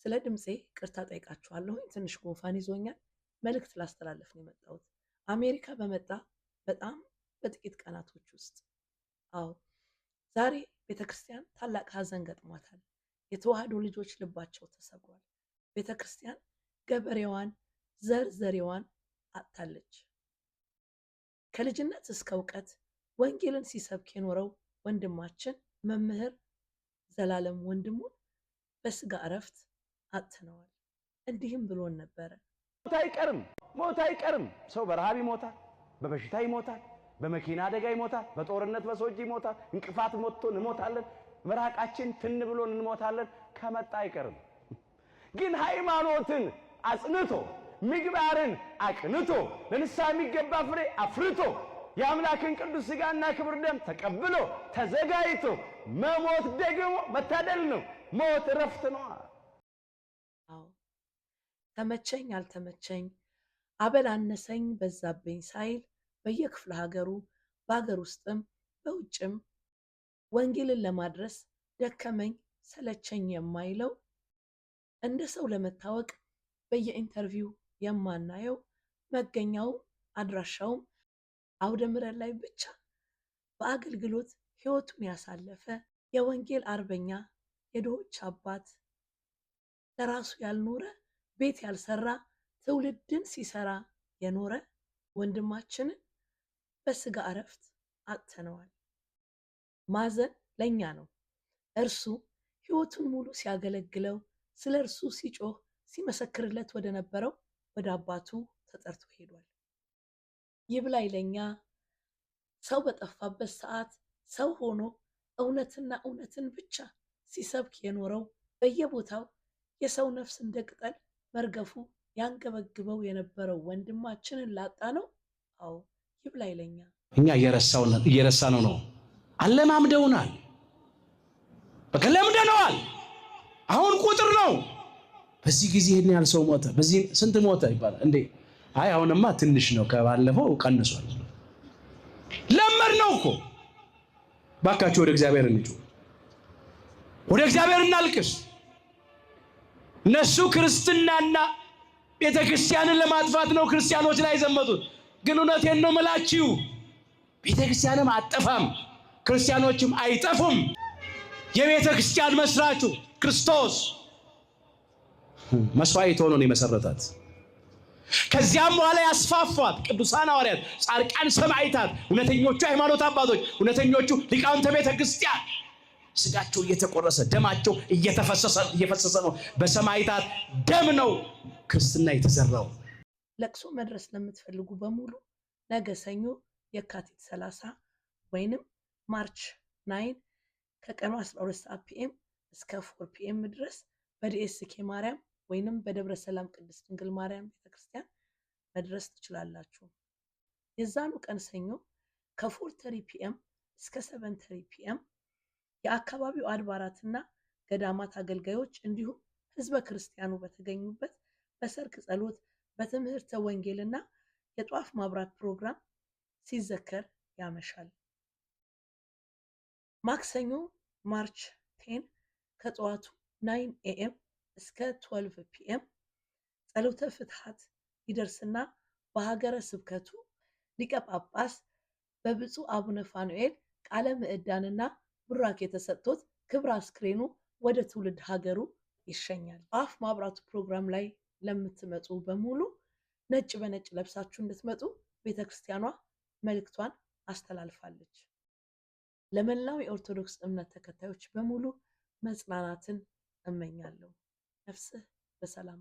ስለ ድምፄ ቅርታ ጠይቃችኋለሁ። ትንሽ ጉንፋን ይዞኛል። መልእክት ላስተላለፍ ነው የመጣሁት። አሜሪካ በመጣ በጣም በጥቂት ቀናቶች ውስጥ ዛሬ ቤተክርስቲያን ታላቅ ሀዘን ገጥሟታል። የተዋህዶ ልጆች ልባቸው ተሰብሯል። ቤተክርስቲያን ገበሬዋን ዘርዘሬዋን አጥታለች። ከልጅነት እስከ እውቀት ወንጌልን ሲሰብክ የኖረው ወንድማችን መምህር ዘላለም ወንድሙን በስጋ እረፍት አጥተነዋል። እንዲህም ብሎን ነበረ። ሞት አይቀርም። ሰው በረሃብ ይሞታል፣ በበሽታ ይሞታል፣ በመኪና አደጋ ይሞታል፣ በጦርነት በሰዎች ይሞታል፣ እንቅፋት መጥቶ እንሞታለን፣ መራቃችን ትን ብሎን እንሞታለን። ከመጣ አይቀርም። ግን ሃይማኖትን አጽንቶ ምግባርን አቅንቶ ለንስሐ የሚገባ ፍሬ አፍርቶ የአምላክን ቅዱስ ሥጋና ክብር ደም ተቀብሎ ተዘጋጅቶ መሞት ደግሞ መታደል ነው። ሞት እረፍት ነው። ተመቸኝ አልተመቸኝ አበል አነሰኝ በዛብኝ ሳይል በየክፍለ ሀገሩ በሀገር ውስጥም በውጭም ወንጌልን ለማድረስ ደከመኝ ሰለቸኝ የማይለው እንደ ሰው ለመታወቅ በየኢንተርቪው የማናየው መገኛው አድራሻውም አውደ ምሕረት ላይ ብቻ በአገልግሎት ሕይወቱን ያሳለፈ የወንጌል አርበኛ የድሆች አባት ለራሱ ያልኖረ ቤት ያልሰራ ትውልድን ሲሰራ የኖረ ወንድማችንን በስጋ እረፍት አጥተነዋል። ማዘን ለኛ ነው። እርሱ ሕይወቱን ሙሉ ሲያገለግለው ስለ እርሱ ሲጮህ ሲመሰክርለት ወደ ነበረው ወደ አባቱ ተጠርቶ ሄዷል። ይብላኝ ለኛ ሰው በጠፋበት ሰዓት ሰው ሆኖ እውነትና እውነትን ብቻ ሲሰብክ የኖረው በየቦታው የሰው ነፍስ እንደ ቅጠል መርገፉ ያንገበግበው የነበረው ወንድማችንን ላጣ ነው። ይብላኝ ለኛ። እኛ እየረሳነው ነው። አለማምደውናል። በቃ ለምደነዋል። አሁን ቁጥር ነው። በዚህ ጊዜ ይሄን ያህል ሰው ሞተ፣ በዚህ ስንት ሞተ ይባላል እንዴ? አይ አሁንማ ትንሽ ነው፣ ከባለፈው ቀንሷል። ለመድ ነው እኮ። ባካችሁ ወደ እግዚአብሔር እንጩህ፣ ወደ እግዚአብሔር እናልቅስ። እነሱ ክርስትናና ቤተክርስቲያንን ለማጥፋት ነው ክርስቲያኖች ላይ ዘመቱት። ግን እውነቴን ነው የምላችሁ፣ ቤተክርስቲያንም አጠፋም ክርስቲያኖችም አይጠፉም። የቤተክርስቲያን መስራቹ ክርስቶስ መስዋዕት ሆኖ ነው የመሰረታት። ከዚያም በኋላ ያስፋፏት ቅዱሳን ሐዋርያት፣ ጻድቃን፣ ሰማዕታት፣ እውነተኞቹ ሃይማኖት አባቶች፣ እውነተኞቹ ሊቃውንተ ቤተክርስቲያን ስጋቸው እየተቆረሰ ደማቸው እየፈሰሰ ነው። በሰማዕታት ደም ነው ክርስትና የተዘራው። ለቅሶ መድረስ ለምትፈልጉ በሙሉ ነገ ሰኞ የካቲት 30 ወይንም ማርች 9 ከቀኑ 12 ሰዓት ፒኤም እስከ 4 ፒኤም ድረስ በዲኤስኬ ማርያም ወይንም በደብረ ሰላም ቅድስት ድንግል ማርያም ቤተክርስቲያን መድረስ ትችላላችሁ። የዛኑ ቀን ሰኞ ከ4:30 ፒኤም እስከ 7:30 ፒኤም የአካባቢው አድባራትና ገዳማት አገልጋዮች እንዲሁም ህዝበ ክርስቲያኑ በተገኙበት በሰርክ ጸሎት፣ በትምህርተ ወንጌልና የጧፍ ማብራት ፕሮግራም ሲዘከር ያመሻል። ማክሰኞ ማርች 10 ከጠዋቱ 9 AM እስከ 12 PM ጸሎተ ፍትሐት ይደርስና በሀገረ ስብከቱ ሊቀ ጳጳስ በብፁዕ አቡነ ፋኑኤል ቃለ ምዕዳንና ቡራኬ ተሰጥቶት ክብረ አስክሬኑ ወደ ትውልድ ሀገሩ ይሸኛል። ጧፍ ማብራቱ ፕሮግራም ላይ ለምትመጡ በሙሉ ነጭ በነጭ ለብሳችሁ እንድትመጡ ቤተክርስቲያኗ መልእክቷን አስተላልፋለች። ለመላው የኦርቶዶክስ እምነት ተከታዮች በሙሉ መጽናናትን እመኛለሁ። ነፍስህ በሰላም